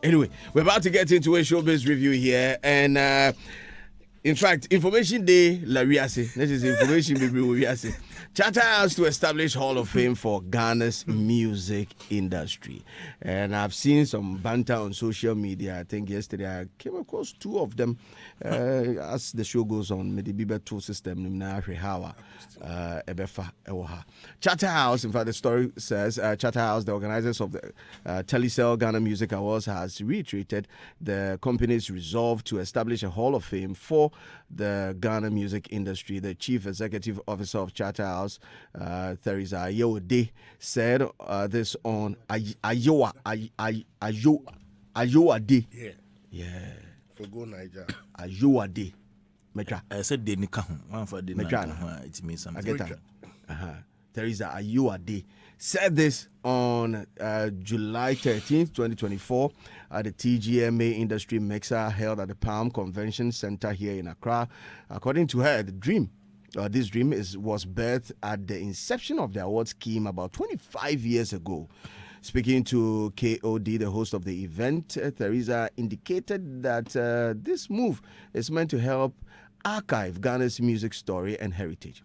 Anyway, we're about to get into a showbiz review here, and in fact, Information Day, La Riase. This is Information Day, Riase. Charterhouse to establish Hall of Fame for Ghana's music industry. And I've seen some banter on social media. I think yesterday I came across two of them as the show goes on. Medibiba tool system, Nimna Rehawa, Ebefa, Ewoha. Charterhouse, in fact, the story says Charterhouse, the organizers of the Telecel Ghana Music Awards, has reiterated the company's resolve to establish a Hall of Fame for the Ghana music industry. The chief executive officer of Charterhouse, Theresa Ayode, said this on Ayoa Day. Yeah. For go Niger. Ayoa Day. Metra. I said they nika one for the Metra. It means something. I get that. Theresa Ayode Day said this on July 13th, 2024 at the TGMA Industry Mixer held at the Palm Convention Center here in Accra. According to her, this dream was birthed at the inception of the award scheme about 25 years ago. Speaking to KOD, the host of the event, Theresa indicated that this move is meant to help archive Ghana's music story and heritage.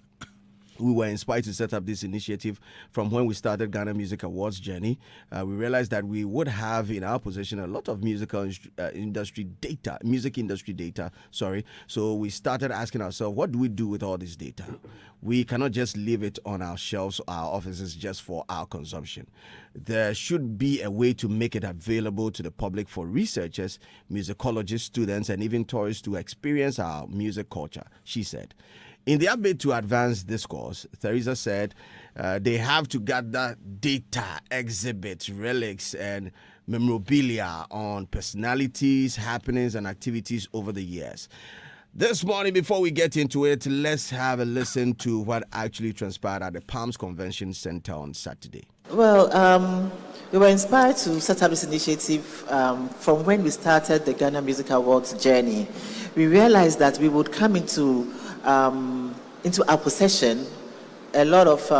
We were inspired to set up this initiative from when we started Ghana Music Awards journey. We realized that we would have in our possession a lot of music industry data. So we started asking ourselves, what do we do with all this data? We cannot just leave it on our shelves, our offices, just for our consumption. There should be a way to make it available to the public for researchers, musicologists, students, and even tourists to experience our music culture, she said. In the bid to advance this cause, Theresa said they have to gather data, exhibits, relics, and memorabilia on personalities, happenings, and activities over the years. This morning, before we get into it, let's have a listen to what actually transpired at the Palms Convention Center on Saturday. Well, we were inspired to set up this initiative from when we started the Ghana Music Awards journey. We realized that we would come into our possession a lot of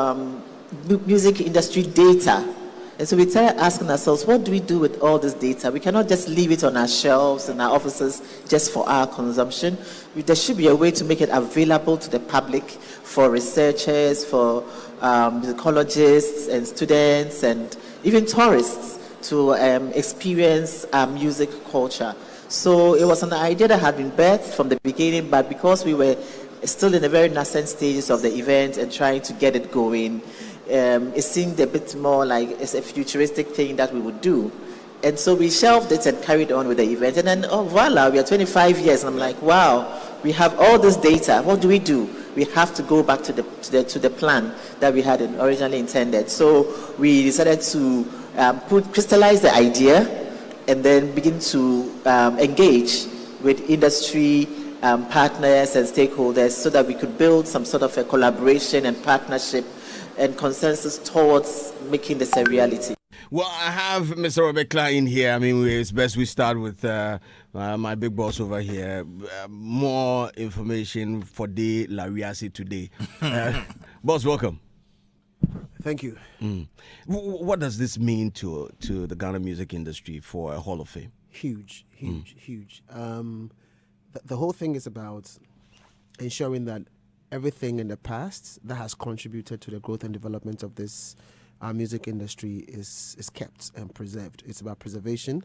music industry data. And so we started asking ourselves, what do we do with all this data? We cannot just leave it on our shelves and our offices just for our consumption. There should be a way to make it available to the public for researchers, for musicologists and students and even tourists to experience our music culture. So it was an idea that had been birthed from the beginning, but because we were still in the very nascent stages of the event and trying to get it going, it seemed a bit more like it's a futuristic thing that we would do. And so we shelved it and carried on with the event. And then, voila, we are 25 years. And I'm like, wow, we have all this data. What do? We have to go back to the plan that we had originally intended. So we decided to crystallize the idea and then begin to engage with industry partners and stakeholders so that we could build some sort of a collaboration and partnership and consensus towards making this a reality. Well, I have Mr. Robert Klein here. I mean, it's best we start with my big boss over here. More information for the La Riasi today. Boss, welcome. Thank you. What does this mean to the Ghana music industry for a Hall of Fame? Huge. The whole thing is about ensuring that everything in the past that has contributed to the growth and development of this music industry is kept and preserved. It's about preservation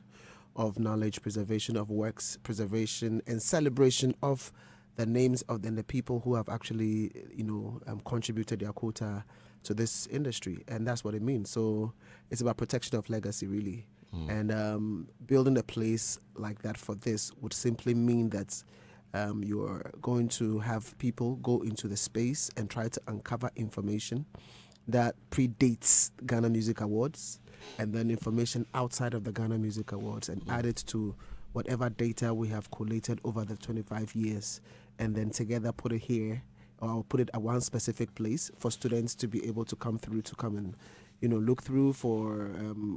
of knowledge, preservation of works, preservation and celebration of the names of the people who have actually, contributed their quota to this industry, and that's what it means. So it's about protection of legacy, really. And building a place like that for this would simply mean that you're going to have people go into the space and try to uncover information that predates Ghana Music Awards, and then information outside of the Ghana Music Awards, and add it to whatever data we have collated over the 25 years, and then together put it here, or put it at one specific place for students to be able to come and look through, for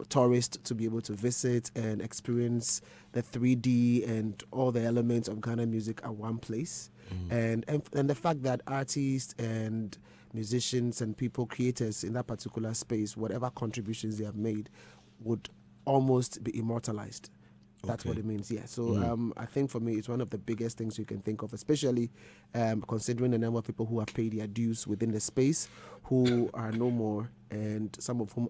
tourists to be able to visit and experience the 3D and all the elements of Ghana music at one place. And the fact that artists and musicians and people, creators in that particular space, whatever contributions they have made, would almost be immortalized. That's Okay. what it means, yeah. So I think for me, it's one of the biggest things you can think of, especially considering the number of people who have paid their dues within the space, who are no more, and some of whom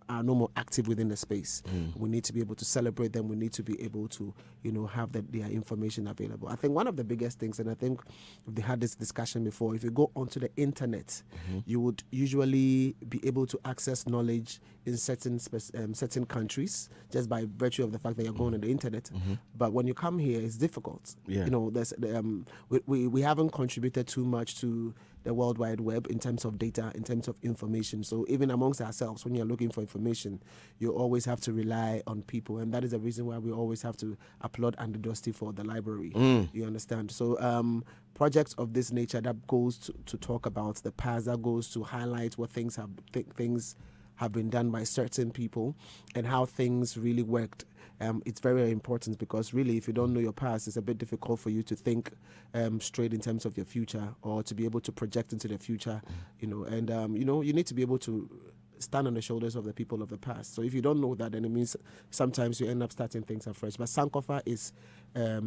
are no more active within the space. We need to be able to celebrate them. We need to be able to, have their information available. I think one of the biggest things, and I think they had this discussion before, if you go onto the internet, you would usually be able to access knowledge in certain countries just by virtue of the fact that you're going on the internet. But when you come here, it's difficult. Yeah. We haven't contributed too much to the World Wide Web in terms of data, in terms of information. So even amongst ourselves, when you're looking for information, you always have to rely on people. And that is the reason why we always have to applaud Andy Dusty for the library. You understand? So projects of this nature that goes to talk about the past, that goes to highlight what things have been done by certain people and how things really worked. It's very, very important, because really, if you don't know your past, it's a bit difficult for you to think straight in terms of your future, or to be able to project into the future, and you need to be able to stand on the shoulders of the people of the past. So if you don't know that, then it means sometimes you end up starting things afresh. But Sankofa is a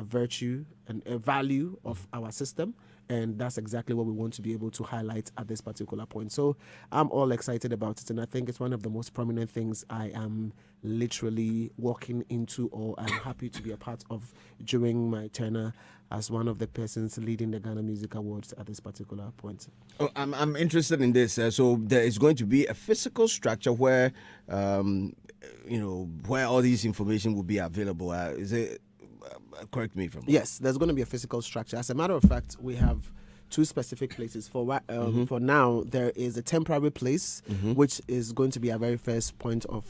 virtue and a value of our system, and that's exactly what we want to be able to highlight at this particular point. So I'm all excited about it, and I think it's one of the most prominent things I am literally walking into, or I'm happy to be a part of during my tenure as one of the persons leading the Ghana Music Awards at this particular point. Oh, I'm interested in this. So there is going to be a physical structure where, where all this information will be available. Is it? Correct me if I'm wrong. Yes, there's going to be a physical structure. As a matter of fact, we have two specific places. For now, there is a temporary place, which is going to be our very first point of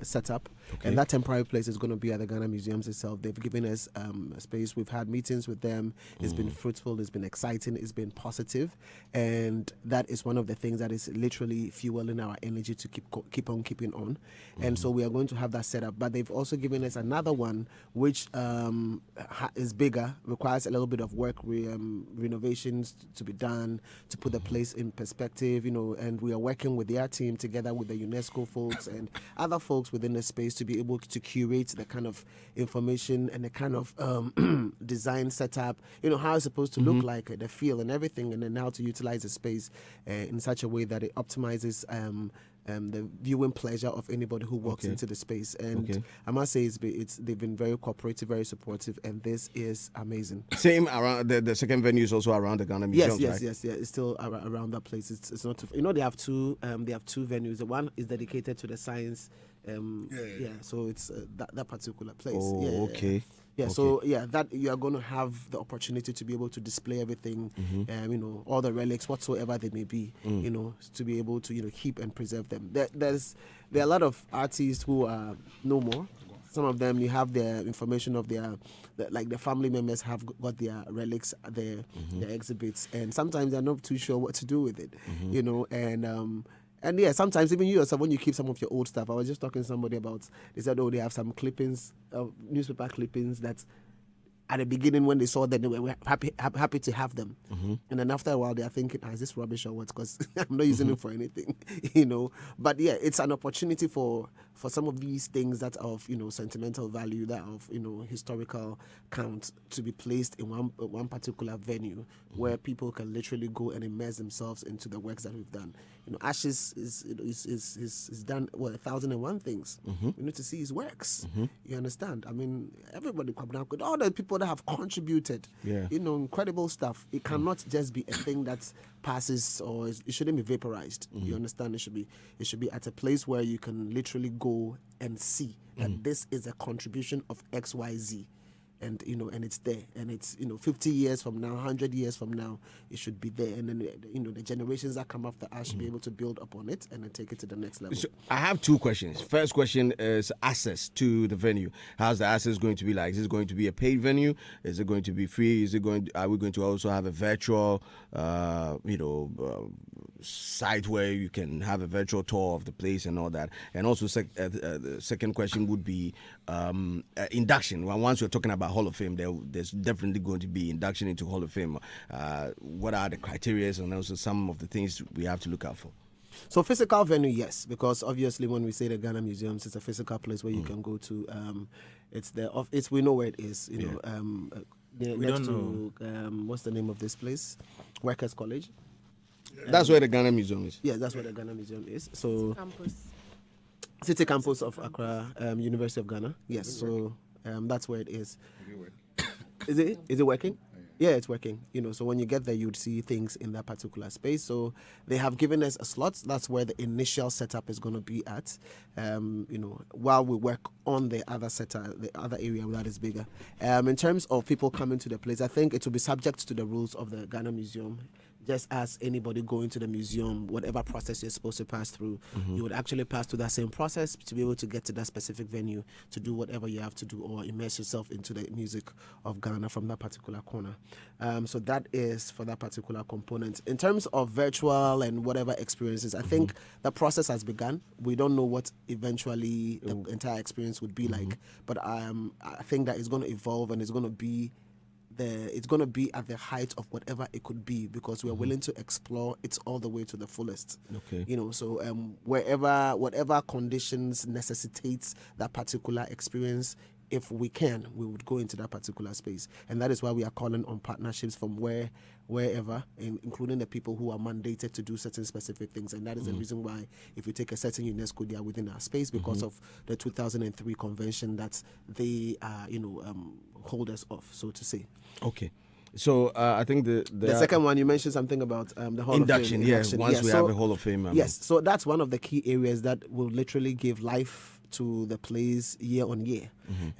setup. Okay. And that temporary place is going to be at the Ghana Museums itself. They've given us a space. We've had meetings with them. It's been fruitful. It's been exciting. It's been positive. And that is one of the things that is literally fueling our energy to keep on keeping on. And so we are going to have that set up. But they've also given us another one, which is bigger, requires a little bit of work, renovations to be done, to put the place in perspective, and we are working with their team together with the UNESCO folks and other folks within the space to be able to curate the kind of information and the kind of design setup, how it's supposed to look like, the feel and everything, and then how to utilize the space in such a way that it optimizes the viewing pleasure of anybody who walks into the space. And I must say, they've been very cooperative, very supportive, and this is amazing. Same around the second venue is also around the Ghana Museum, right? Yes. It's still around that place. It's not. They have two. They have two venues. The one is dedicated to the science. So it's that particular place. Oh, okay. Yeah, so that you are going to have the opportunity to be able to display everything, all the relics, whatsoever they may be, to be able to keep and preserve them. There are a lot of artists who are no more. Some of them, you have their information of the family members have got their relics, their exhibits, and sometimes they're not too sure what to do with it, And yeah, sometimes even you yourself, when you keep some of your old stuff, I was just talking to somebody about, they said, they have some clippings, newspaper clippings that at the beginning when they saw them, they were happy to have them. And then after a while, they are thinking, is this rubbish or what? Because I'm not using it for anything, But yeah, it's an opportunity for some of these things that are of, sentimental value, that of, historical count, to be placed in one particular venue where people can literally go and immerse themselves into the works that we've done. Ashes is done 1,001 things. You need to see his works. You understand? I mean, everybody, all the people that have contributed, incredible stuff. It cannot just be a thing that passes, or it shouldn't be vaporized. You understand? It should be at a place where you can literally go and see that this is a contribution of XYZ. And and it's there, and it's 50 years from now, 100 years from now, it should be there, and then the generations that come after us should be able to build upon it and then take it to the next level. So I have two questions. First question is access to the venue. How's the access going to be like? Is it going to be a paid venue? Is it going to be free? Are we going to also have a virtual, site where you can have a virtual tour of the place and all that? And also, the second question would be induction. Well, once you're talking about Hall of Fame, there's definitely going to be induction into Hall of Fame. What are the criteria and also some of the things we have to look out for? So physical venue, yes, because obviously when we say the Ghana Museums, it's a physical place where you can go to. It's we know where it is. You know, We next don't to what's the name of this place? Workers College. That's where the Ghana Museum is. Yeah, that's where the Ghana Museum is. So Campus. City Campus of Accra, University of Ghana. Yes, so that's where it is. Is it working? Yeah, it's working. You know, so when you get there, you'd see things in that particular space. So they have given us a slot. That's where the initial setup is going to be at. You know, while we work on the other setup, the other area that is bigger. In terms of people coming to the place, I think it will be subject to the rules of the Ghana Museum. Just as anybody going to the museum, whatever process you're supposed to pass through, you would actually pass through that same process to be able to get to that specific venue to do whatever you have to do or immerse yourself into the music of Ghana from that particular corner. So that is for that particular component. In terms of virtual and whatever experiences, I think the process has begun. We don't know what eventually the entire experience would be like, but I think that it's going to evolve and it's going to be at the height of whatever it could be because we are willing to explore it all the way to the fullest. Okay. You know, so whatever conditions necessitates that particular experience, if we can, we would go into that particular space. And that is why we are calling on partnerships from wherever, including the people who are mandated to do certain specific things. And that is the reason why if you take a certain UNESCO, they are within our space because of the 2003 convention that they hold us off, so to say. Okay. So I think the second one, you mentioned something about the Hall induction, of Fame. yeah, once we have a Hall of Fame. Yes, so that's one of the key areas that will literally give life to the plays year on year.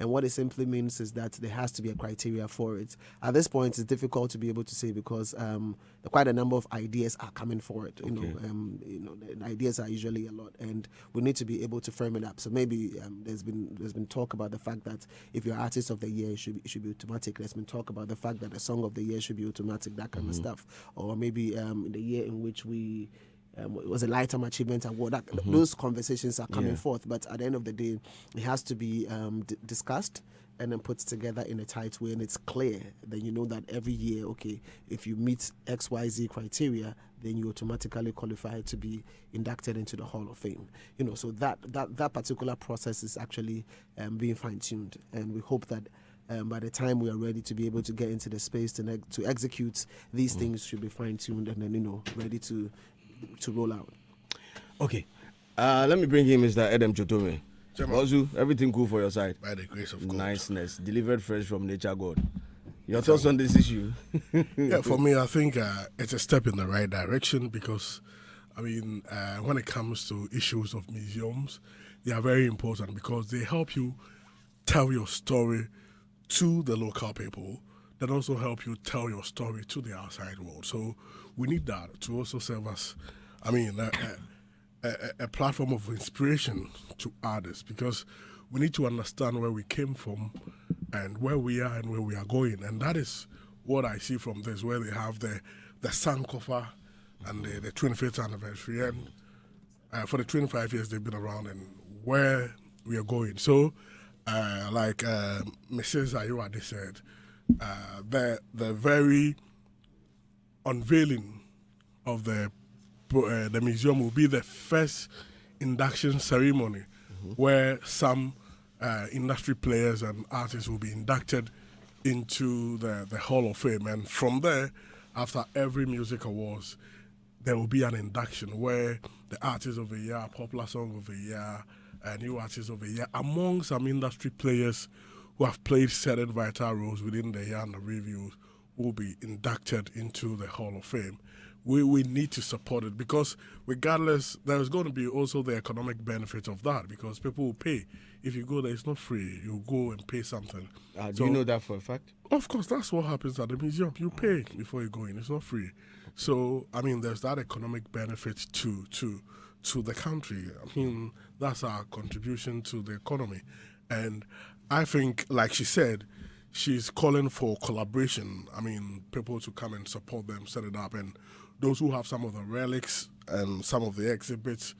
And what it simply means is that there has to be a criteria for it. At this point, it's difficult to be able to say because quite a number of ideas are coming for it. You know, the ideas are usually a lot, and we need to be able to firm it up. So maybe there's been talk about the fact that if you're artist of the year, it should be automatic. There's been talk about the fact that the song of the year should be automatic, that kind of stuff. Or maybe the year in which we it was a lifetime achievement award. Those conversations are coming forth, but at the end of the day, it has to be discussed and then put together in a tight way, and it's clear. Then you know that every year, okay, if you meet XYZ criteria, then you automatically qualify to be inducted into the Hall of Fame. You know, so that particular process is actually being fine-tuned, and we hope that by the time we are ready to be able to get into the space to execute these things, should be fine-tuned and then ready to roll out. Okay. Let me bring in Mr. Edem Chotome. Ozu, everything cool for your side? By the grace of God. Niceness. Delivered fresh from nature God. Your thoughts on this issue? Yeah, for me, I think it's a step in the right direction because, when it comes to issues of museums, they are very important because they help you tell your story to the local people, that also help you tell your story to the outside world. So we need that to also serve as, a platform of inspiration to others because we need to understand where we came from and where we are and where we are going. And that is what I see from this, where they have the Sankofa and the 25th anniversary. And for the 25 years they've been around and where we are going. So, like Mrs. Ayuade said, the very unveiling of the museum will be the first induction ceremony where some industry players and artists will be inducted into the Hall of Fame. And from there, after every music awards, there will be an induction where the artist of the year, popular song of the year, new artist of the year, among some industry players who have played certain vital roles within the year and the reviews will be inducted into the Hall of Fame. We need to support it because regardless, there's going to be also the economic benefit of that because people will pay. If you go there, it's not free. You go and pay something. Do you know that for a fact? Of course, that's what happens at the museum. You pay before you go in. It's not free. So, there's that economic benefit to the country. That's our contribution to the economy. And I think, like she said, she's calling for collaboration. People to come and support them, set it up. And those who have some of the relics and some of the exhibits,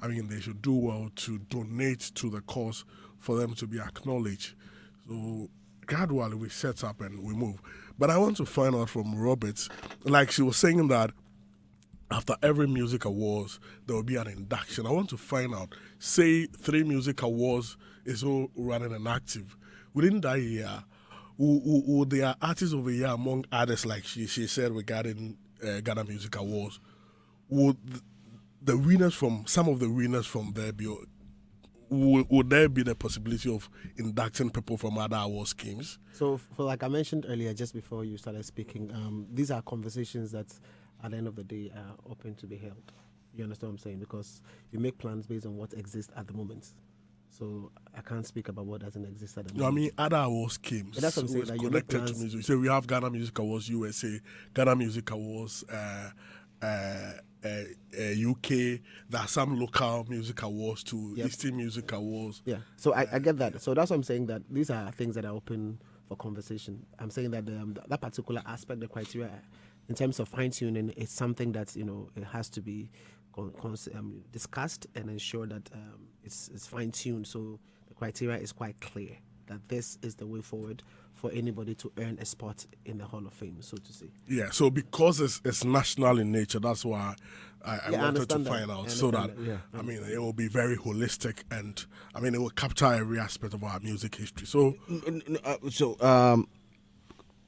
they should do well to donate to the cause for them to be acknowledged. So gradually we set up and we move. But I want to find out from Robert, like she was saying that after every music awards, there will be an induction. I want to find out, say 3 music awards is all running and active. Within that year, will there artists of the year among others, like she said regarding Ghana Music Awards, would the winners from, some of the winners from there be, would there be the possibility of inducting people from other award schemes? So, for like I mentioned earlier, just before you started speaking, these are conversations that, at the end of the day, are open to be held. You understand what I'm saying? Because you make plans based on what exists at the moment. So I can't speak about what doesn't exist at the moment. No, I mean other award schemes. But that's what I'm saying. That you make connected to plans. music. So we have Ghana Music Awards USA, Ghana Music Awards UK. There are some local music awards too, Yep. Eastern Music Awards. Yeah, so I get that. So that's what I'm saying, that these are things that are open for conversation. I'm saying that that particular aspect, the criteria, in terms of fine-tuning, is something that, it has to be discussed and ensure that it's fine-tuned. So the criteria is quite clear that this is the way forward for anybody to earn a spot in the Hall of Fame, so to say. Yeah, so because it's national in nature, that's why I wanted to find out, so that, I mean, it will be very holistic, and I mean, it will capture every aspect of our music history. So,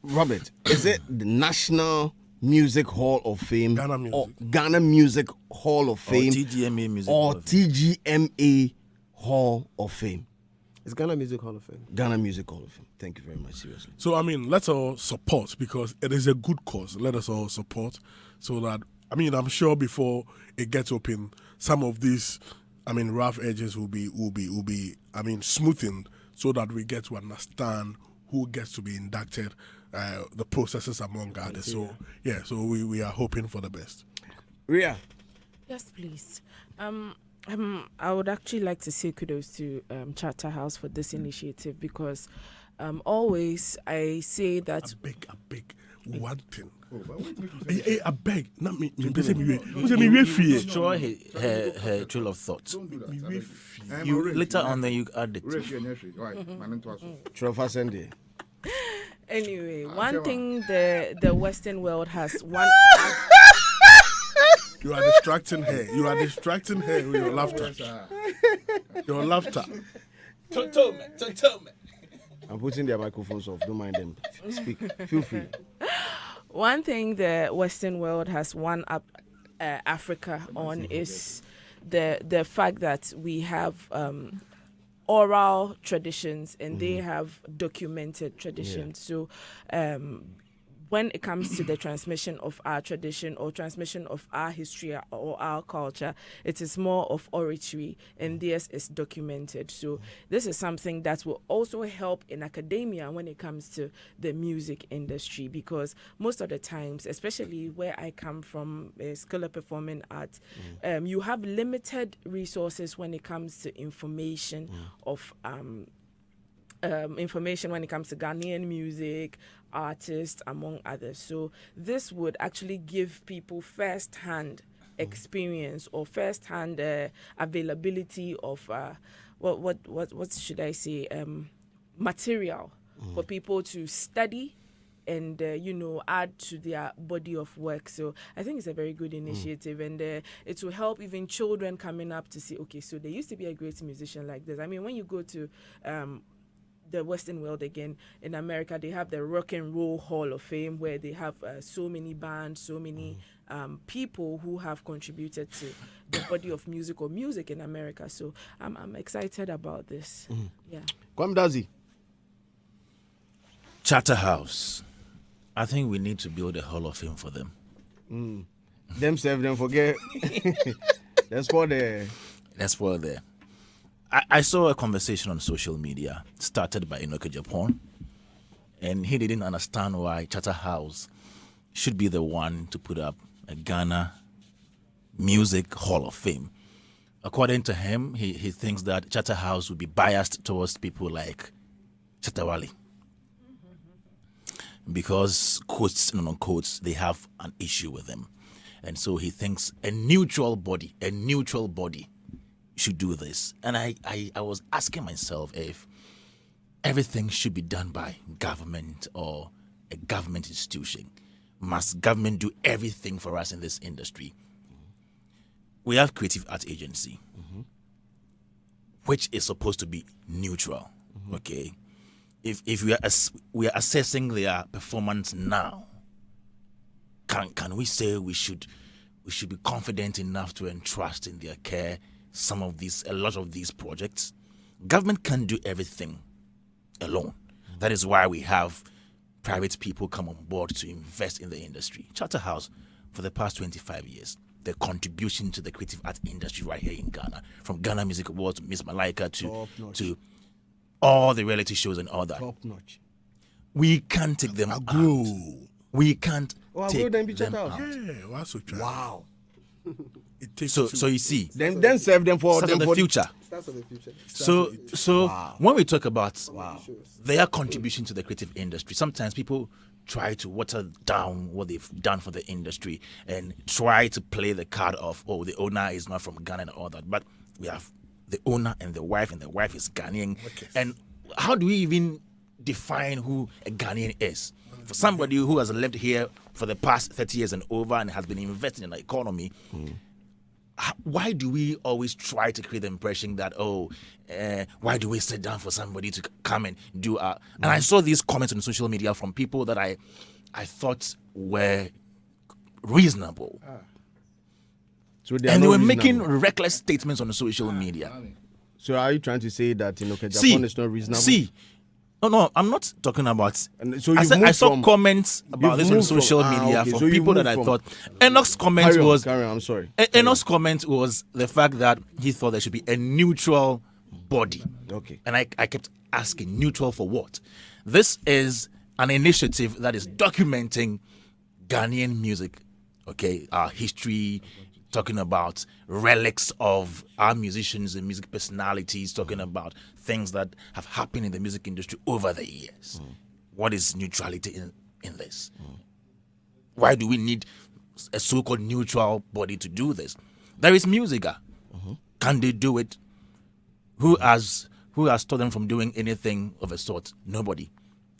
Robert, is it the National Music Hall of Fame, Ghana Music. or Ghana Music Hall of Fame, TGMA Music or Hall of Fame. TGMA Hall of Fame? It's Ghana Music Hall of Fame. Ghana Music Hall of Fame. Thank you very much. Seriously. So, I mean, let's all support, because it is a good cause. Let us all support, so that, I mean, I'm sure before it gets open, some of these, I mean, rough edges will be, I mean, smoothened, so that we get to understand who gets to be inducted, the processes among others. So, yeah, so we are hoping for the best. Ria. Yes, please. I would actually like to say kudos to Charterhouse for this initiative, because always I say that I beg, one thing. I beg, not me. Me fear. Destroy her trail of thoughts. You later on, then you add it. Trofa Sunday. anyway, one thing the Western world has one. You are distracting her. You are distracting her with your laughter. Your laughter. Tell me. I'm putting their microphones off. Don't mind them. Speak. Feel free. One thing the Western world has one up Africa on is the fact that we have oral traditions and they have documented traditions. So when it comes to the transmission of our tradition or transmission of our history or our culture, it is more of oratory, and theirs is documented. So this is something that will also help in academia when it comes to the music industry, because most of the times, especially where I come from, School of Performing Arts, you have limited resources when it comes to information of information when it comes to Ghanaian music, artists, among others. So this would actually give people first-hand experience or first-hand availability of what should I say, material for people to study and add to their body of work. So I think it's a very good initiative, and it will help even children coming up to see, okay, so there used to be a great musician like this. I mean, when you go to the Western world again, in America, they have the Rock and Roll Hall of Fame, where they have so many bands, so many people who have contributed to the body of music or music in America. So I'm excited about this. Yeah. Kwamdazi. Charterhouse. I think we need to build a Hall of Fame for them. Themselves, don't forget. Let's go there. Let's spoil there. I saw a conversation on social media started by Enoke Japan, and he didn't understand why Charterhouse should be the one to put up a Ghana Music Hall of Fame. According to him, he thinks that Charterhouse would be biased towards people like Chatawali, because quotes and non-quotes, they have an issue with him. And so he thinks a neutral body should do this. And I was asking myself if everything should be done by government or a government institution. Must government do everything for us in this industry? we have creative art agency, which is supposed to be neutral. Okay, if we are assessing their performance now, can we say we should be confident enough to entrust in their care a lot of these projects? Government can't do everything alone. That is why we have private people come on board to invest in the industry. Charterhouse, for the past 25 years, the contribution to the creative art industry right here in Ghana, from Ghana Music Awards to Miss Malaika to all the reality shows and all that. Top notch. We can't take them out. We can't take them out. Yeah, Wow. It takes So you see, Then serve them for start of the future. Starts of the future. So when we talk about their contribution to the creative industry, sometimes people try to water down what they've done for the industry and try to play the card of, oh, the owner is not from Ghana and all that. But we have the owner and the wife is Ghanaian. Okay. And how do we even define who a Ghanaian is? For somebody who has lived here for the past 30 years and over and has been investing in the economy, why do we always try to create the impression that, why do we sit down for somebody to come and do and I saw these comments on social media from people that I thought were reasonable. So They were making reckless statements on the social media. So are you trying to say that Japan is not reasonable? No, I'm not talking about. And so I saw comments about this on social media from people that I thought. Enoch's comment was. Carry on, I'm sorry. Enoch's comment was the fact that he thought there should be a neutral body. Okay. And I kept asking, neutral for what? This is an initiative that is documenting Ghanaian music, okay, our history, talking about relics of our musicians and music personalities, talking about things that have happened in the music industry over the years. What is neutrality in this? Why do we need a so-called neutral body to do this? There is Musica. Can they do it? Who has stopped them from doing anything of a sort? Nobody.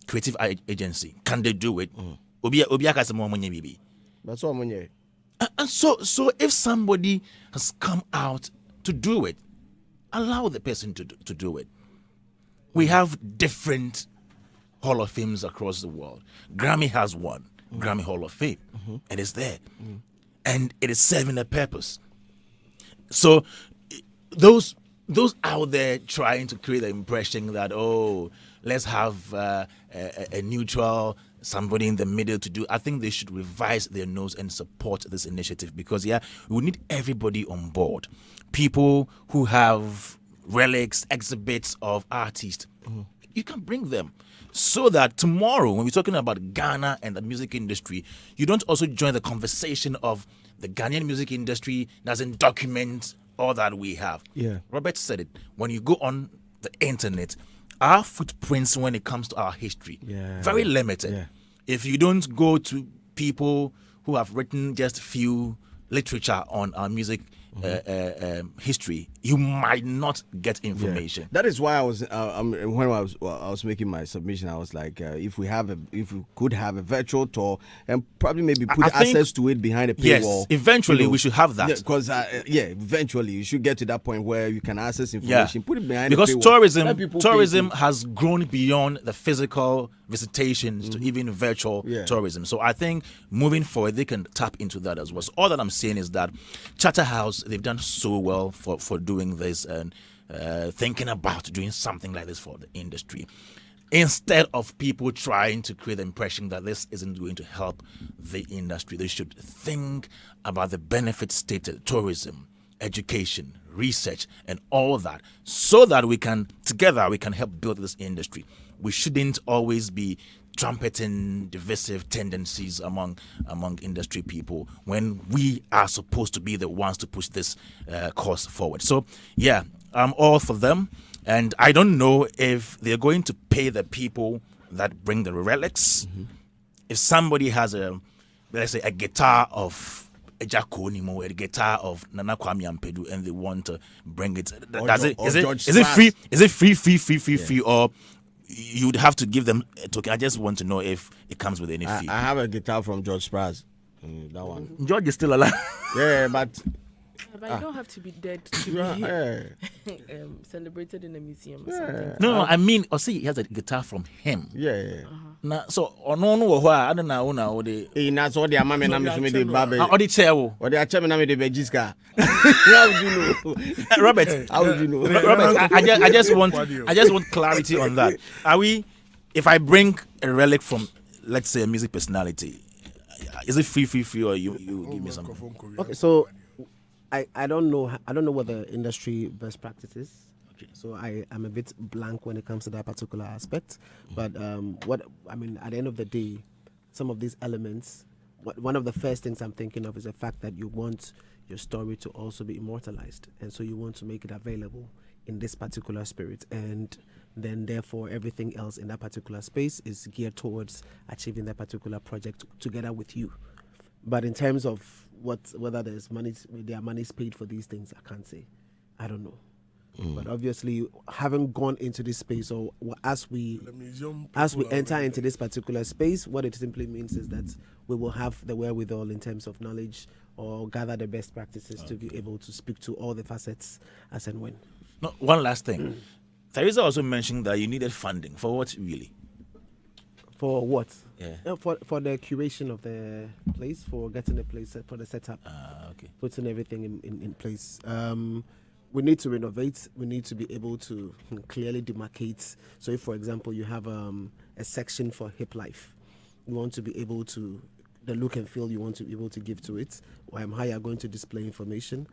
Creative agency. Can they do it? That's all I'm saying. And so if somebody has come out to do it, allow the person to do it. We have different Hall of Fames across the world. Grammy has one, Grammy Hall of Fame, and it's there. And it is serving a purpose. So those out there trying to create the impression that, let's have a neutral somebody in the middle to do. I think they should revise their nose and support this initiative because, we need everybody on board. People who have relics, exhibits of artists, you can bring them so that tomorrow, when we're talking about Ghana and the music industry, you don't also join the conversation of the Ghanaian music industry doesn't document all that we have. Yeah. Robert said it. When you go on the internet, our footprints when it comes to our history, very limited. Yeah. If you don't go to people who have written just few literature on our music history, you might not get information. That is why I was when I was making my submission, I was like, if we could have a virtual tour and probably maybe put access to it behind a paywall. Yes, eventually we should have that. Because eventually you should get to that point where you can access information, put it behind because a paywall. Because tourism has grown beyond the physical visitations to even virtual tourism. So I think moving forward, they can tap into that as well. So all that I'm saying is that Charterhouse, they've done so well for doing this and thinking about doing something like this for the industry. Instead of people trying to create the impression that this isn't going to help the industry, they should think about the benefits stated, tourism, education, research, and all that, so that together we can help build this industry. We shouldn't always be trumpeting divisive tendencies among industry people when we are supposed to be the ones to push this cause forward. So, I'm all for them. And I don't know if they're going to pay the people that bring the relics. If somebody has let's say, a guitar of Ejakonimo, a guitar of Nana Kwame Ampedu, and they want to bring it, is it free? Is it free, or you would have to give them a token? I just want to know if it comes with any fee. I have a guitar from George Spraz. That one. George is still alive. Yeah, but But you don't have to be dead to be celebrated in a museum or something. No, I mean, see, he has a guitar from him. Now, so no, I don't know. That's all the amame na me de babe. Or the chair. Or the acheme na me de bejiska. How would you know? Robert, how would you know? Robert, I just want clarity on that. Are we? If I bring a relic from, let's say, a music personality, is it free, or you give me something? Okay, so I don't know what the industry best practice is. Okay. So I'm a bit blank when it comes to that particular aspect. But what I mean, at the end of the day, some of these elements, one of the first things I'm thinking of is the fact that you want your story to also be immortalized, and so you want to make it available in this particular spirit, and then therefore everything else in that particular space is geared towards achieving that particular project together with you. But in terms of whether there are monies paid for these things, I can't say. I don't know. But obviously, having gone into this space, or as we enter into this particular space, what it simply means is that we will have the wherewithal in terms of knowledge, or gather the best practices to be able to speak to all the facets as and when. No, one last thing. Teresa also mentioned that you needed funding. For what, really? For what? Yeah. For the curation of the place, for getting the place, for the setup. Okay. Putting everything in place. We need to renovate. We need to be able to clearly demarcate. So if, for example, you have a section for hip life, you want to be able to, the look and feel you want to be able to give to it, how you're going to display information.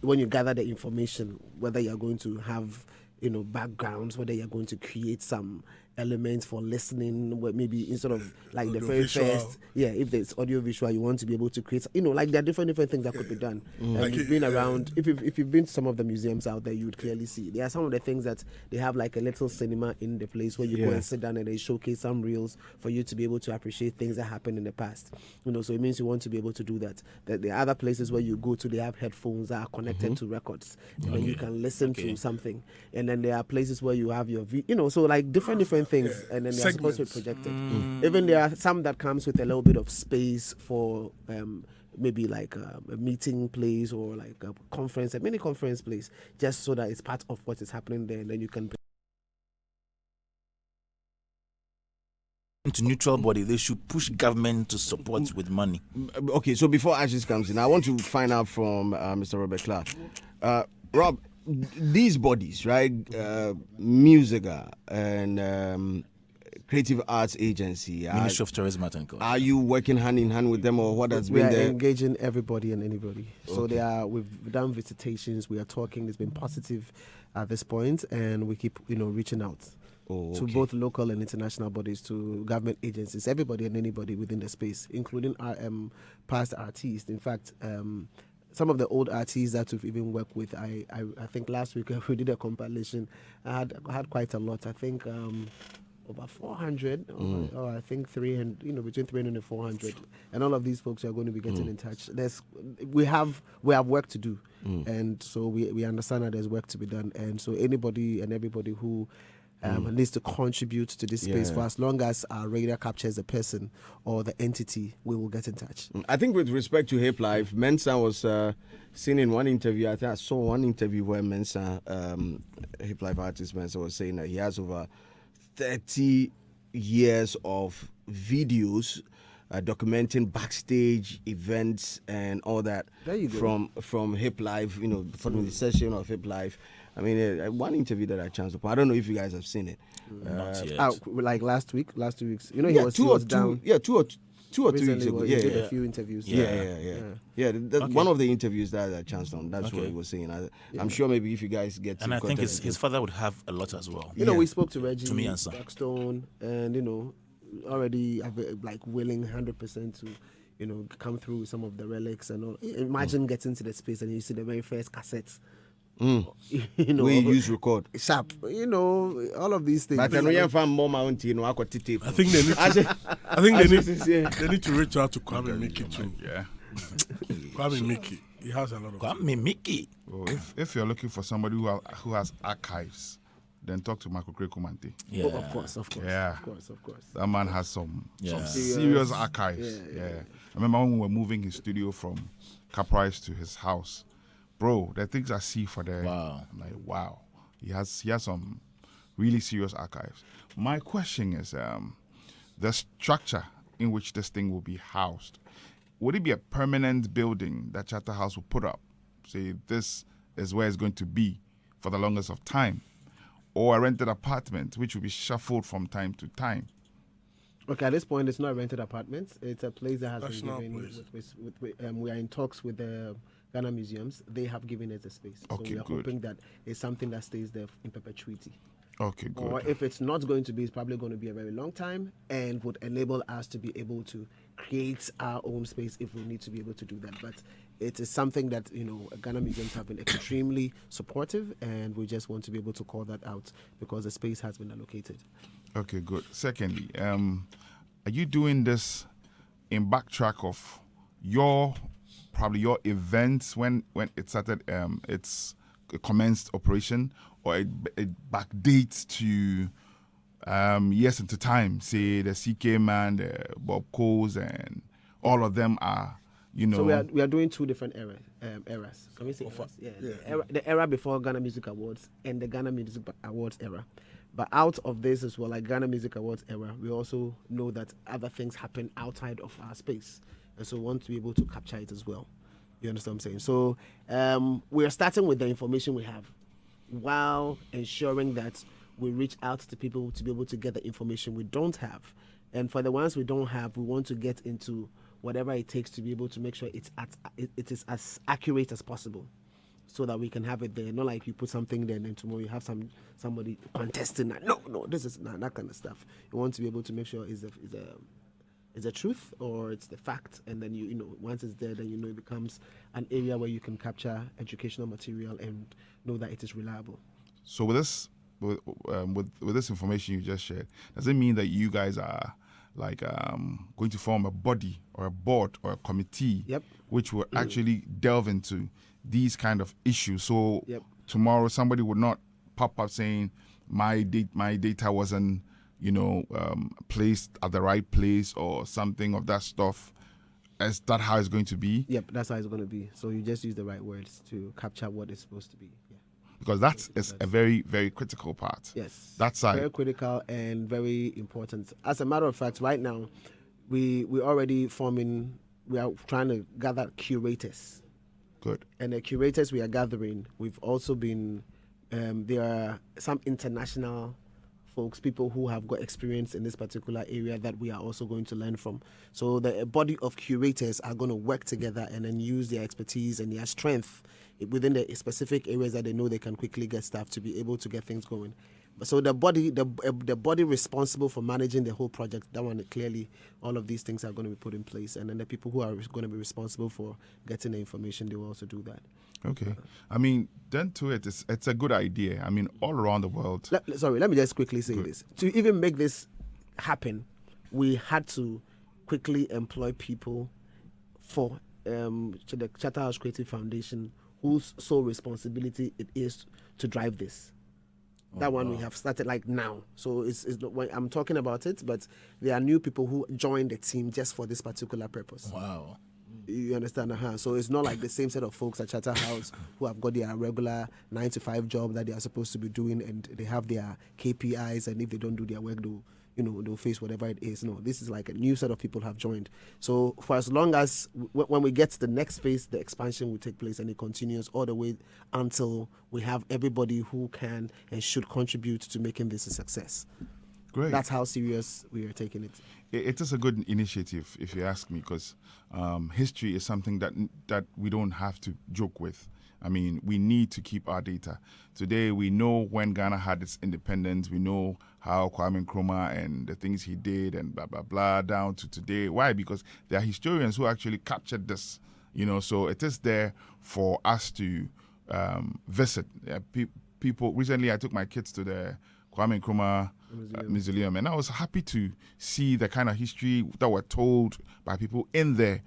When you gather the information, whether you're going to have backgrounds, whether you're going to create some elements for listening, maybe instead of like the very first, if there's audio visual, you want to be able to create, like there are different things that could be done. Like you've been around, if you've been to some of the museums out there, you would clearly see there are some of the things that they have, like a little cinema in the place where you go and sit down and they showcase some reels for you to be able to appreciate things that happened in the past. So it means you want to be able to do that. That there are other places where you go to, they have headphones that are connected to records, and then you can listen to something. And then there are places where you have your so like different things, and then they're supposed to be projected. Even there are some that comes with a little bit of space for maybe like a meeting place, or like a mini conference place, just so that it's part of what is happening there, and then you can to neutral body. They should push government to support with money. Okay, so before Ashes comes in, I want to find out from Mr. Robert Clark. Rob, these bodies, right? Musica and Creative Arts Agency, Ministry of Tourism and Culture. Are you working hand in hand with them, or what has we been are there? engaging everybody and anybody. So we've done visitations. We are talking. It's been positive at this point, and we keep reaching out. To both local and international bodies, to government agencies, everybody and anybody within the space, including our past artists. In fact, some of the old artists that we've even worked with, I think last week we did a compilation. I had quite a lot. I think over 400, or I think 300, between 300 and 400. And all of these folks are going to be getting in touch. We have work to do, and so we understand that there's work to be done. And so anybody and everybody who needs to contribute to this space, for as long as our radar captures the person or the entity, we will get in touch. I think with respect to Hip Life, Mensah was seen in one interview. I think I saw one interview where Mensah, Hip Life artist Mensah, was saying that he has over 30 years of videos documenting backstage events and all that from Hip Life, from the session of Hip Life. I mean, one interview that I chanced upon. I don't know if you guys have seen it. Not yet. Like last 2 weeks. He was down. Yeah, 2 or 3 weeks ago. He did a few interviews. One of the interviews that I chanced on, that's what he was saying. I'm sure maybe if you guys get to... And I think his father would have a lot as well. We spoke to Reggie, to me and son. Blackstone, and, already willing 100% to, come through some of the relics and all. Imagine getting to the space and you see the very first cassettes. We use record sharp, all of these things. But I think they need to reach out to Kwame Mickey too. Kwame Mickey, he has a lot of Kwame Mickey. Oh, if you're looking for somebody who has archives, then talk to Michael Krekumante. Yeah, of course. Yeah, of course. That man has some serious archives. I remember when we were moving his studio from Caprice to his house. bro, the things I see for the Wow. I'm like, wow. He has some really serious archives. My question is, the structure in which this thing will be housed, would it be a permanent building that Charterhouse will put up? Say this is where it's going to be for the longest of time, or a rented apartment which will be shuffled from time to time? Okay, at this point, it's not a rented apartment. It's a place that has National been given. place. We are in talks with the Ghana museums. They have given us a space. Okay, so we are good. hoping that it's something that stays there in perpetuity. Okay, good. Or if it's not going to be, it's probably going to be a very long time and would enable us to be able to create our own space if we need to be able to do that. But it is something that, Ghana museums have been extremely supportive, and we just want to be able to call that out because the space has been allocated. Okay, good. Secondly, are you doing this in backtrack of your events when it started? It's commenced operation, or it backdates to years into time? Say the CK Man, the Bob Coles, and all of them are. So we are doing two different eras. Can we say eras? Yeah. The era before Ghana Music Awards and the Ghana Music Awards era. But out of this as well, like Ghana Music Awards era, we also know that other things happen outside of our space, and so we want to be able to capture it as well. You understand what I'm saying? So we are starting with the information we have, while ensuring that we reach out to people to be able to get the information we don't have. And for the ones we don't have, we want to get into whatever it takes to be able to make sure it is as accurate as possible, so that we can have it there. Not like you put something there and then tomorrow you have somebody contesting that. No, this is not that kind of stuff. You want to be able to make sure is the truth or it's the fact, and then once it's there, then it becomes an area where you can capture educational material and know that it is reliable. So with this information you just shared, does it mean that you guys are like going to form a body or a board or a committee which will actually delve into these kind of issues? So tomorrow somebody would not pop up saying my data wasn't placed at the right place or something of that stuff. Is that how it's going to be? Yep, that's how it's going to be. So you just use the right words to capture what it's supposed to be. Yeah. Because that's a very, very critical part. Yes. That's very critical and very important. As a matter of fact, right now, we already we are trying to gather curators. Good. And the curators we are gathering, we've also been, there are some international folks, people who have got experience in this particular area that we are also going to learn from. So the body of curators are going to work together and then use their expertise and their strength within the specific areas that they know they can quickly get staff to be able to get things going. So the body responsible for managing the whole project, that one, clearly all of these things are going to be put in place, and then the people who are going to be responsible for getting the information, they will also do that. Okay. I mean, then to it's a good idea. I mean, all around the world. Let me just quickly say this. To even make this happen, we had to quickly employ people for the Charterhouse Creative Foundation, whose sole responsibility it is to drive this. That one we have started like now. So it's when I'm talking about it, but there are new people who joined the team just for this particular purpose. Wow. You understand? So it's not like the same set of folks at Charterhouse who have got their regular 9-to-5 job that they are supposed to be doing, and they have their KPIs, and if they don't do their work, they'll face whatever it is. No, this is like a new set of people have joined. So for as long as when we get to the next phase, the expansion will take place, and it continues all the way until we have everybody who can and should contribute to making this a success. Great. That's how serious we are taking it. It is a good initiative, if you ask me, because history is something that we don't have to joke with. I mean, we need to keep our data. Today, we know when Ghana had its independence. We know how Kwame Nkrumah and the things he did and blah, blah, blah, down to today. Why? Because there are historians who actually captured this, so it is there for us to visit. People, recently I took my kids to the Kwame Nkrumah Museum, and I was happy to see the kind of history that were told by people in there.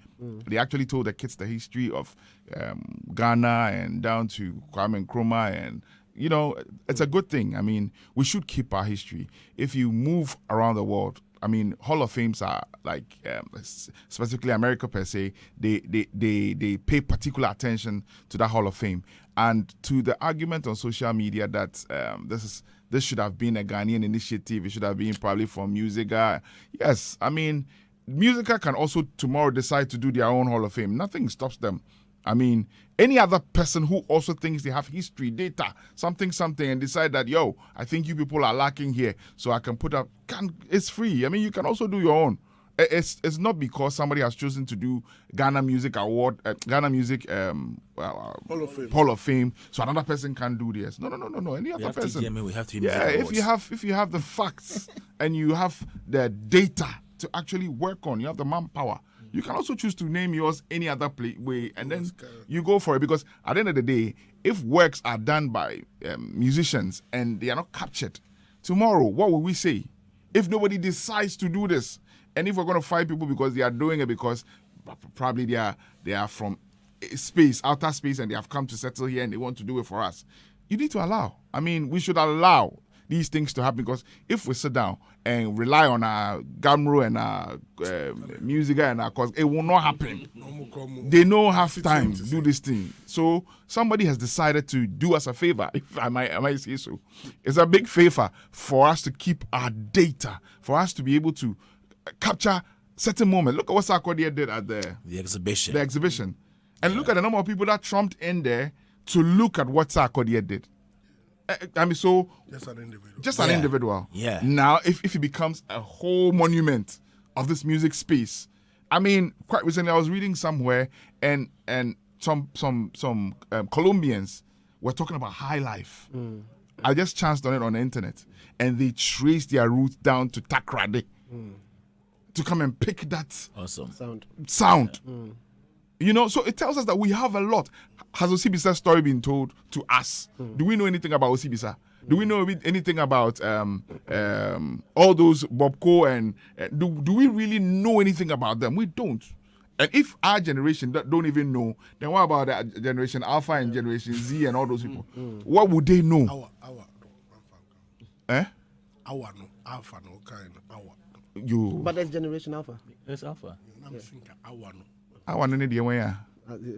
They actually told the kids the history of Ghana and down to Kwame Nkrumah, and it's a good thing. I mean, we should keep our history. If you move around the world, I mean, Hall of Fames are like, specifically America per se, they pay particular attention to that Hall of Fame. And to the argument on social media that this should have been a Ghanaian initiative, it should have been probably from Musica. Yes, I mean, Musica can also tomorrow decide to do their own Hall of Fame. Nothing stops them. I mean, any other person who also thinks they have history, data, something, and decide that, yo, I think you people are lacking here, so I can put up, it's free. I mean, you can also do your own. It's not because somebody has chosen to do Ghana Music Award, Ghana Music Hall of Fame, so another person can do this. No. Any other person. We have to if you have the facts and you have the data to actually work on, you have the manpower. You can also choose to name yours any other way, and then you go for it. Because at the end of the day, if works are done by musicians and they are not captured, tomorrow, what will we say? If nobody decides to do this, and if we're going to fight people because they are doing it because probably they are from space, outer space, and they have come to settle here and they want to do it for us, you need to allow. I mean, we should allow these things to happen, because if we sit down and rely on our Gamro and our music and our cause, it will not happen. They don't have time to do this thing. So somebody has decided to do us a favor, if I might say so. It's a big favor for us to keep our data, for us to be able to capture certain moments. Look at what Sarkodie did at the exhibition. And look at the number of people that trumped in there to look at what Sarkodie did. I mean, so just an individual. Yeah. Now, if it becomes a whole monument of this music space, I mean, quite recently I was reading somewhere, and some Colombians were talking about high life. I just chanced on it on the internet, and they traced their roots down to Takrady to come and pick that sound. You know, so it tells us that we have a lot. Has Osibisa's story been told to us? Do we know anything about Osibisa? Do we know anything about all those Bobco and do we really know anything about them? We don't. And if our generation don't even know, then what about that generation Alpha and Generation Z and all those people? What would they know? But there's Generation Alpha. It's Alpha. I want to know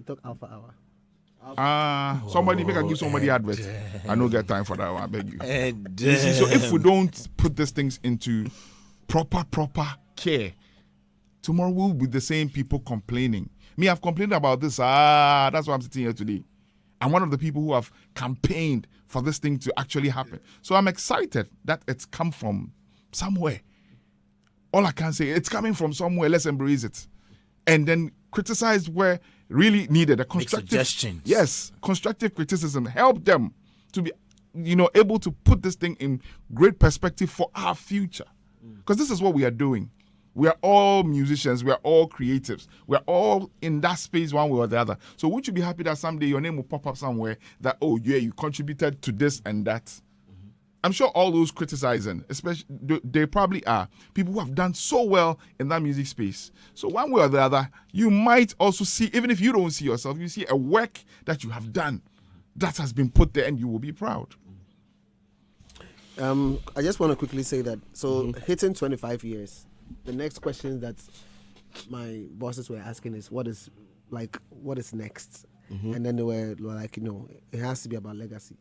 Talk Alpha Hour. Somebody make give somebody advert. I don't get time for that one. I beg you. You see, so if we don't put these things into proper care, tomorrow we'll be the same people complaining. Me, I've complained about this. That's why I'm sitting here today. I'm one of the people who have campaigned for this thing to actually happen. So I'm excited that it's come from somewhere. All I can say, it's coming from somewhere. Let's embrace it. And then criticize where really needed. A constructive suggestions. Yes, constructive criticism. Help them to be, able to put this thing in great perspective for our future. Because this is what we are doing. We are all musicians. We are all creatives. We are all in that space one way or the other. So would you be happy that someday your name will pop up somewhere that, oh yeah, you contributed to this and that? I'm sure all those criticizing, especially, they probably are people who have done so well in that music space. So one way or the other, you might also see, even if you don't see yourself, you see a work that you have done that has been put there, and you will be proud. I just want to quickly say that, hitting 25 years, the next question that my bosses were asking is, what is next? And then they were like, it has to be about legacy.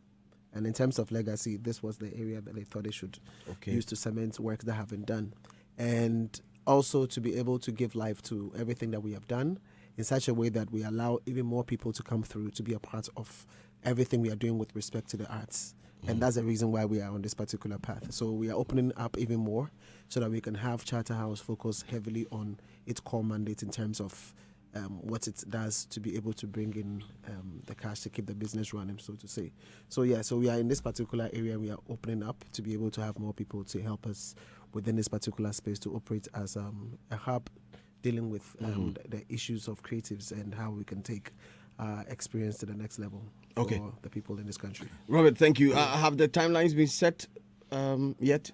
And in terms of legacy, this was the area that they thought they should use to cement works that have been done. And also to be able to give life to everything that we have done in such a way that we allow even more people to come through to be a part of everything we are doing with respect to the arts. And that's the reason why we are on this particular path. So we are opening up even more so that we can have Charterhouse focus heavily on its core mandate in terms of what it does to be able to bring in the cash to keep the business running, so to say. So we are in this particular area. We are opening up to be able to have more people to help us within this particular space to operate as a hub dealing with the issues of creatives and how we can take experience to the next level for the people in this country. Robert, thank you. Have the timelines been set yet?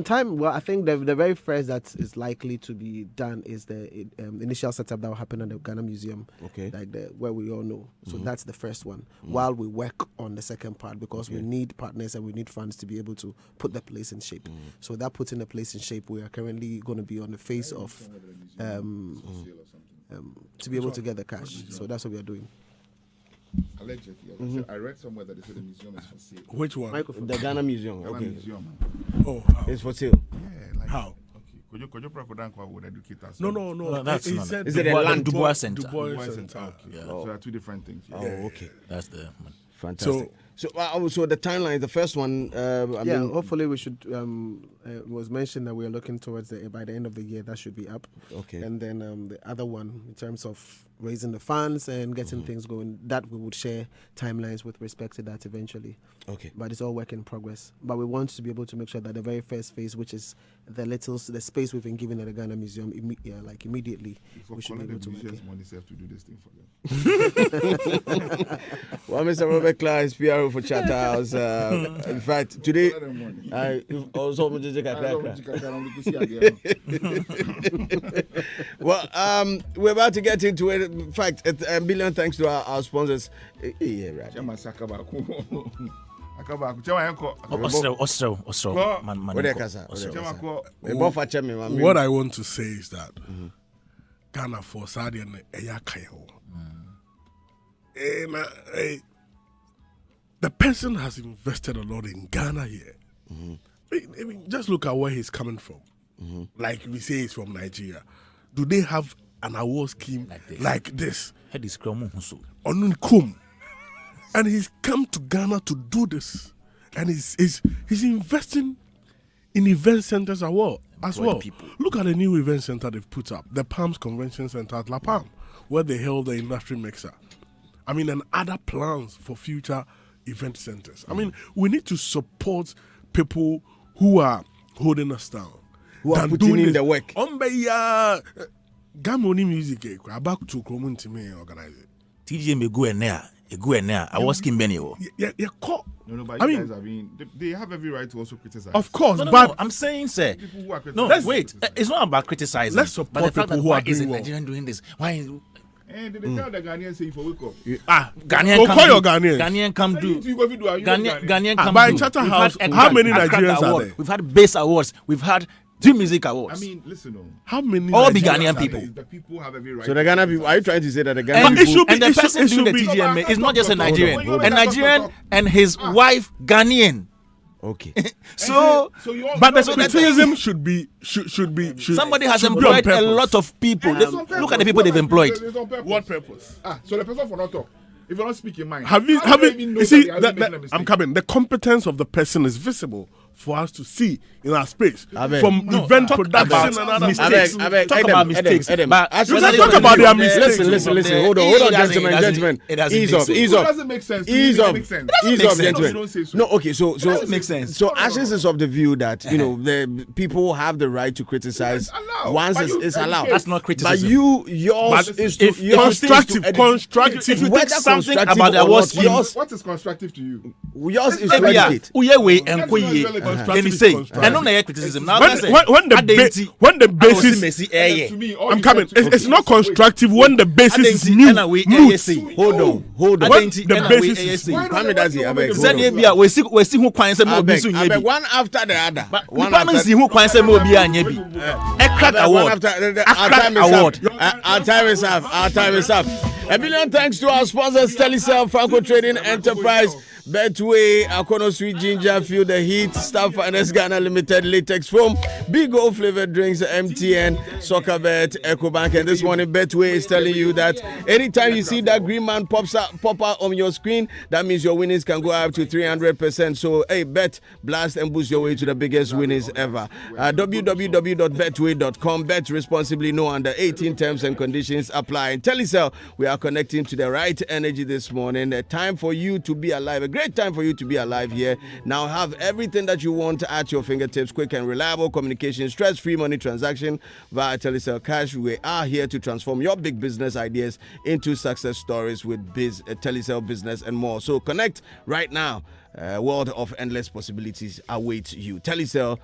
Time. Well, I think the very first that is likely to be done is the initial setup that will happen at the Ghana Museum. Okay. Like where we all know. So that's the first one. While we work on the second part, because we need partners and we need funds to be able to put the place in shape. So that putting the place in shape, we are currently going to be on the phase of to be able to get the cash. So that's what we are doing. Allegedly, I read somewhere that they said the museum is for sale. Which one? The Ghana Museum. Ghana Okay. Museum. Oh, how? It's for sale. Yeah, like How? okay. Could you would educate us? No. that's He not- said Is it a land? Dubois Center. Dubois Center. Okay. Yeah. So there are two different things. Oh, okay. That's the one. Fantastic. So the timeline, the first one, I mean, Hopefully we should. It was mentioned that we are looking towards by the end of the year that should be up. Okay. And then the other one, in terms of raising the funds and getting things going, that we would share timelines with respect to that eventually. okay. But it's all work in progress. But we want to be able to make sure that the very first phase, which is the space we've been given at the Ghana Museum, immediately, Before we should be calling able the to make museum's it. money, they have to do this thing for them. Well, Mr. Robert Clark, PRO for Charterhouse. In fact, today, I also well, we're about to get into it. In fact, a billion thanks to our sponsors. Yeah, right. Osro. Man, What they kasa? Osro. What I want to say is that Ghana for Saudi and Eyakayo. The person has invested a lot in Ghana here. I mean, just look at where he's coming from. Like we say, he's from Nigeria. Do they have an award scheme like this? Head is Kromo. Onunkum. And he's come to Ghana to do this. And he's investing in event centers as well. People. Look at the new event center they've put up. The Palms Convention Center at La Palm, where they held the industry mixer. I mean, and other plans for future event centers. I mean, we need to support people who are holding us down. Who are putting in the work. Gamoni music, about to come to me organize it. TJ me go and there. I was Kim Benny. Yeah, caught. No, but I you mean, guys, they have every right to also criticize. Of course, No, but I'm saying, sir. People who are No, criticizing. wait. It's not about criticizing. Let's support but the fact people that who why are is doing it well. Nigerian doing this? Why is And they tell the Ghanaians say, if you wake up. Ghanaian call come your do? Ghanaians. Ghanaian come do. Ghanaian come by do. Charterhouse, We've had how many Accra Nigerians are Award. there? We've had Bass Awards. We've had Dream Music Awards. I mean, listen, How many All the Nigerians Ghanaian are people. there? the people have every right. So the Ghana people, are you trying to say that the Ghana and, it people... should be- and the it should- person it doing the should be- TGMA is not just a Nigerian. Hold on. A Nigerian and his wife Ghanaian. Okay. So, But the So that- criticism should be somebody has should be on employed a purpose. lot of people. Look at the people they've employed. What purpose? So the person for not talk. If you don't speak your mind. Have you? how do even know You see, that they are that, making a I'm mistake? coming. The competence of the person is visible for us to see in our space. Abeg. From event talk production about and other mistakes. Abeg, Talk Adam, about mistakes. Adam, But actually, let's let's talk about their mistakes. Listen. Hold on, gentlemen. Ease It up. doesn't make sense. Ease It up. makes sense. Ease make up, sense. gentlemen. No, you don't say so. No, okay, so doesn't make sense. So Ashes is of the view that the people have the right to criticize It's allowed. once But you it's educate. allowed. That's not But criticism. yours But is if to yours is to constructive, educate. constructive. If you Whether think something constructive about the or award not, scheme, yours What is constructive to you? is to Ebia, educate. uye we and That's koye. not really constructive. Then he say, constructive. and no criticism. Now When the basis, To me, all I'm you coming. have to do It's is- not constructive when the basis is Adenti, new. and we Moot. ASC. Hold on. When Adenti, the and basis we is ASC. Why Kwame Dazi, abeg, hold Send on. Ebia, we see who kwan say mo obi so I nye beg, bi. one after the other. But One Kwame see who kwan say mo obi anye bi. Crack One award. after our Crack time is award. up. Our time is up. Our time is up. A billion thanks to our sponsors, Telecel, Franco Trading Enterprise, Betway, Akono Sweet Ginger, Feel the Heat, Staff Finance Ghana Limited, Latex Foam, Big O Flavored Drinks, MTN, Soccer Bet, EcoBank. And this morning, Betway is telling you that anytime you see that green man pop up on your screen, that means your winnings can go up to 300%. So, hey, bet, blast, and boost your way to the biggest winnings ever. www.betway.com. Bet responsibly, no under 18 terms and conditions apply. Telecel, we are connecting to the right energy this morning. A time for you to be alive. A great time for you to be alive here. Now have everything that you want at your fingertips. Quick and reliable communication application, stress-free money transaction via Telecel Cash. We are here to transform your big business ideas into success stories with Telecel Business and more. So connect right now. World of endless possibilities awaits you. Telecel,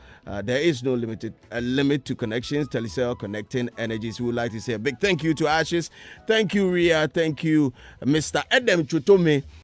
there is no limit to connections. Telecel, connecting energies. We would like to say a big thank you to Ashes. Thank you, Ria. Thank you, Mr. Edem Chutome.